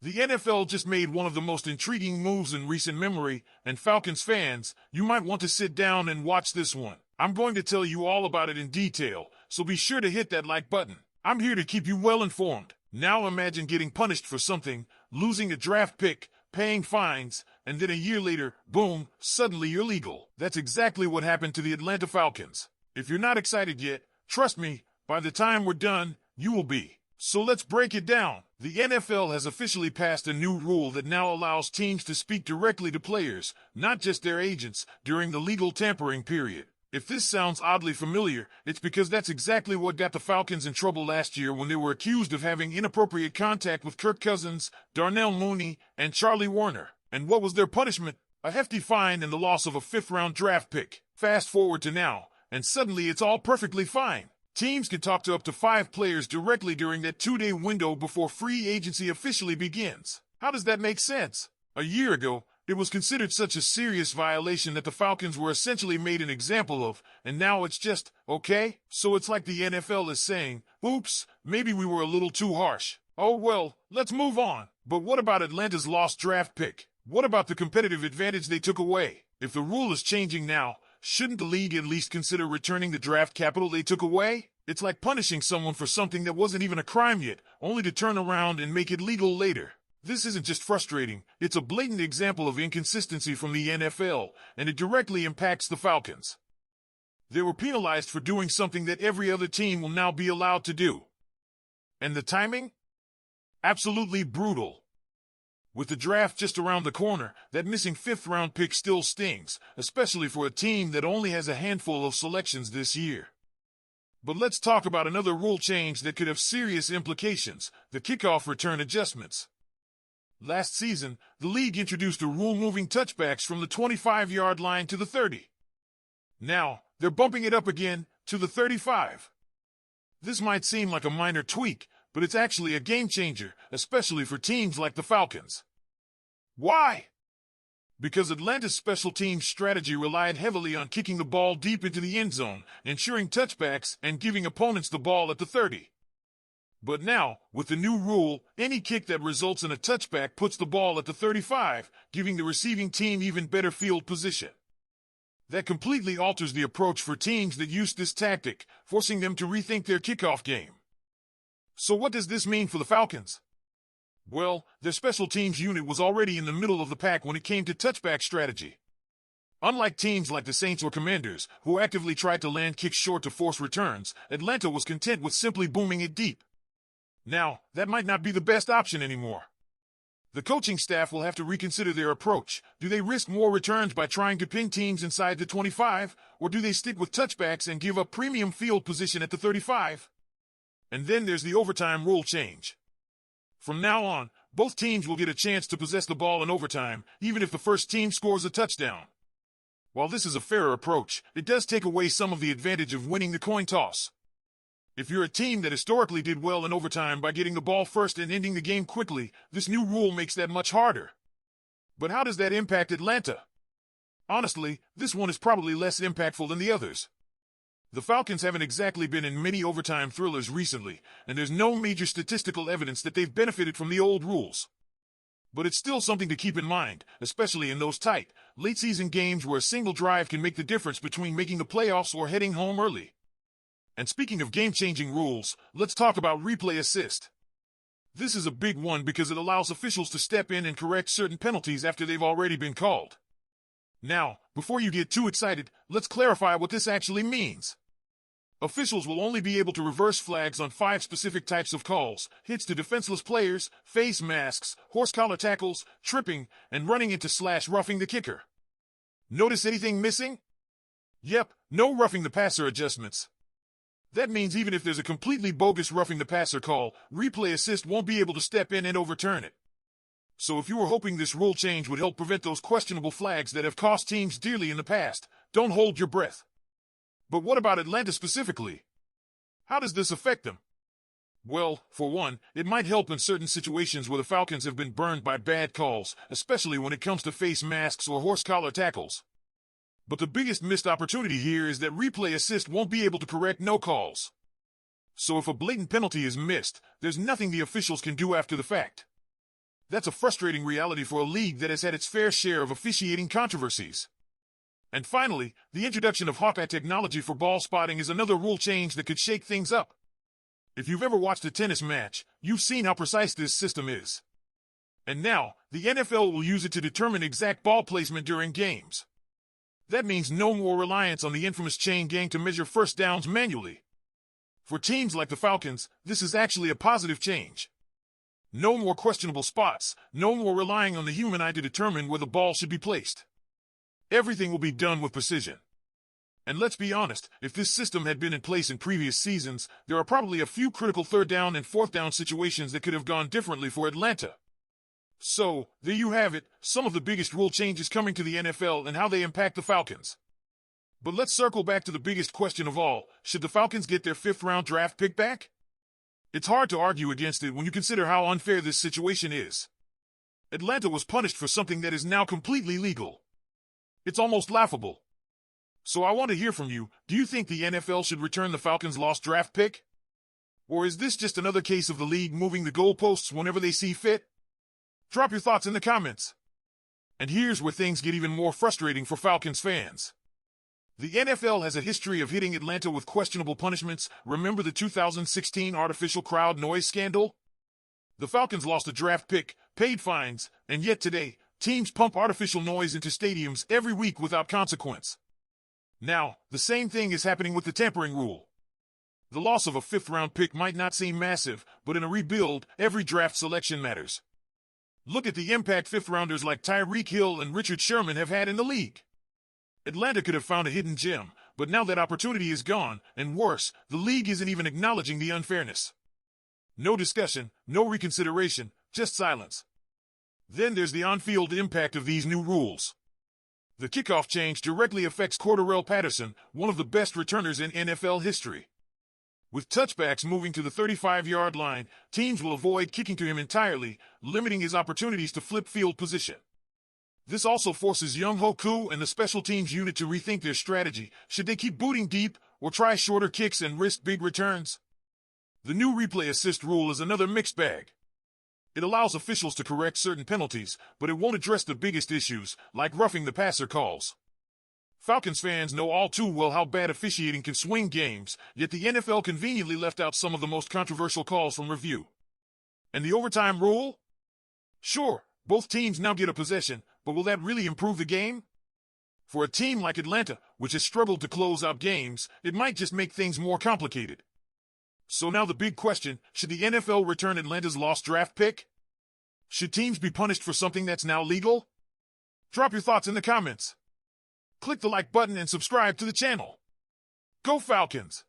The NFL just made one of the most intriguing moves in recent memory, and Falcons fans, you might want to sit down and watch this one. I'm going to tell you all about it in detail, so be sure to hit that like button. I'm here to keep you well informed. Now imagine getting punished for something, losing a draft pick, paying fines, and then a year later, boom, suddenly you're legal. That's exactly what happened to the Atlanta Falcons. If you're not excited yet, trust me, by the time we're done, you will be. So let's break it down. The NFL has officially passed a new rule that now allows teams to speak directly to players, not just their agents, during the legal tampering period. If this sounds oddly familiar, it's because that's exactly what got the Falcons in trouble last year when they were accused of having inappropriate contact with Kirk Cousins, Darnell Mooney, and Charlie Warner. And what was their punishment? A hefty fine and the loss of a fifth-round draft pick. Fast forward to now, and suddenly it's all perfectly fine. Teams can talk to up to 5 players directly during that 2-day window before free agency officially begins. How does that make sense? A year ago, it was considered such a serious violation that the Falcons were essentially made an example of, and now it's just, okay? So it's like the NFL is saying, oops, maybe we were a little too harsh. Oh well, let's move on. But what about Atlanta's lost draft pick? What about the competitive advantage they took away? If the rule is changing now, shouldn't the league at least consider returning the draft capital they took away? It's like punishing someone for something that wasn't even a crime yet, only to turn around and make it legal later. This isn't just frustrating, it's a blatant example of inconsistency from the NFL, and it directly impacts the Falcons. They were penalized for doing something that every other team will now be allowed to do. And the timing? Absolutely brutal. With the draft just around the corner, that missing fifth-round pick still stings, especially for a team that only has a handful of selections this year. But let's talk about another rule change that could have serious implications, the kickoff return adjustments. Last season, the league introduced a rule moving touchbacks from the 25-yard line to the 30. Now, they're bumping it up again to the 35. This might seem like a minor tweak, but it's actually a game changer, especially for teams like the Falcons. Why? Because Atlanta's special teams strategy relied heavily on kicking the ball deep into the end zone, ensuring touchbacks, and giving opponents the ball at the 30. But now, with the new rule, any kick that results in a touchback puts the ball at the 35, giving the receiving team even better field position. That completely alters the approach for teams that use this tactic, forcing them to rethink their kickoff game. So what does this mean for the Falcons? Well, their special teams unit was already in the middle of the pack when it came to touchback strategy. Unlike teams like the Saints or Commanders, who actively tried to land kicks short to force returns, Atlanta was content with simply booming it deep. Now, that might not be the best option anymore. The coaching staff will have to reconsider their approach. Do they risk more returns by trying to pin teams inside the 25, or do they stick with touchbacks and give up premium field position at the 35? And then there's the overtime rule change. From now on, both teams will get a chance to possess the ball in overtime, even if the first team scores a touchdown. While this is a fairer approach, it does take away some of the advantage of winning the coin toss. If you're a team that historically did well in overtime by getting the ball first and ending the game quickly, this new rule makes that much harder. But how does that impact Atlanta? Honestly, this one is probably less impactful than the others. The Falcons haven't exactly been in many overtime thrillers recently, and there's no major statistical evidence that they've benefited from the old rules. But it's still something to keep in mind, especially in those tight, late-season games where a single drive can make the difference between making the playoffs or heading home early. And speaking of game-changing rules, let's talk about replay assist. This is a big one because it allows officials to step in and correct certain penalties after they've already been called. Now, before you get too excited, let's clarify what this actually means. Officials will only be able to reverse flags on 5 specific types of calls: hits to defenseless players, face masks, horse collar tackles, tripping, and running into/roughing the kicker. Notice anything missing? Yep, no roughing the passer adjustments. That means even if there's a completely bogus roughing the passer call, replay assist won't be able to step in and overturn it. So if you were hoping this rule change would help prevent those questionable flags that have cost teams dearly in the past, don't hold your breath. But what about Atlanta specifically? How does this affect them? Well, for one, it might help in certain situations where the Falcons have been burned by bad calls, especially when it comes to face masks or horse collar tackles. But the biggest missed opportunity here is that replay assist won't be able to correct no calls. So if a blatant penalty is missed, there's nothing the officials can do after the fact. That's a frustrating reality for a league that has had its fair share of officiating controversies. And finally, the introduction of Hawkeye technology for ball spotting is another rule change that could shake things up. If you've ever watched a tennis match, you've seen how precise this system is. And now, the NFL will use it to determine exact ball placement during games. That means no more reliance on the infamous chain gang to measure first downs manually. For teams like the Falcons, this is actually a positive change. No more questionable spots, no more relying on the human eye to determine where the ball should be placed. Everything will be done with precision. And let's be honest, if this system had been in place in previous seasons, there are probably a few critical third down and fourth down situations that could have gone differently for Atlanta. So, there you have it, some of the biggest rule changes coming to the NFL and how they impact the Falcons. But let's circle back to the biggest question of all, should the Falcons get their 5th-round draft pick back? It's hard to argue against it when you consider how unfair this situation is. Atlanta was punished for something that is now completely legal. It's almost laughable. So I want to hear from you, do you think the NFL should return the Falcons' lost draft pick? Or is this just another case of the league moving the goalposts whenever they see fit? Drop your thoughts in the comments. And here's where things get even more frustrating for Falcons fans. The NFL has a history of hitting Atlanta with questionable punishments. Remember the 2016 artificial crowd noise scandal? The Falcons lost a draft pick, paid fines, and yet today, teams pump artificial noise into stadiums every week without consequence. Now, the same thing is happening with the tampering rule. The loss of a 5th-round pick might not seem massive, but in a rebuild, every draft selection matters. Look at the impact 5th-rounders like Tyreek Hill and Richard Sherman have had in the league. Atlanta could have found a hidden gem, but now that opportunity is gone, and worse, the league isn't even acknowledging the unfairness. No discussion, no reconsideration, just silence. Then there's the on-field impact of these new rules. The kickoff change directly affects Cordarrelle Patterson, one of the best returners in NFL history. With touchbacks moving to the 35-yard line, teams will avoid kicking to him entirely, limiting his opportunities to flip field position. This also forces Young Hoku and the special teams unit to rethink their strategy. Should they keep booting deep or try shorter kicks and risk big returns? The new replay assist rule is another mixed bag. It allows officials to correct certain penalties, but it won't address the biggest issues, like roughing the passer calls. Falcons fans know all too well how bad officiating can swing games, yet the NFL conveniently left out some of the most controversial calls from review. And the overtime rule? Sure, both teams now get a possession, but will that really improve the game? For a team like Atlanta, which has struggled to close out games, it might just make things more complicated. So now the big question, should the NFL return Atlanta's lost draft pick? Should teams be punished for something that's now legal? Drop your thoughts in the comments. Click the like button and subscribe to the channel. Go Falcons!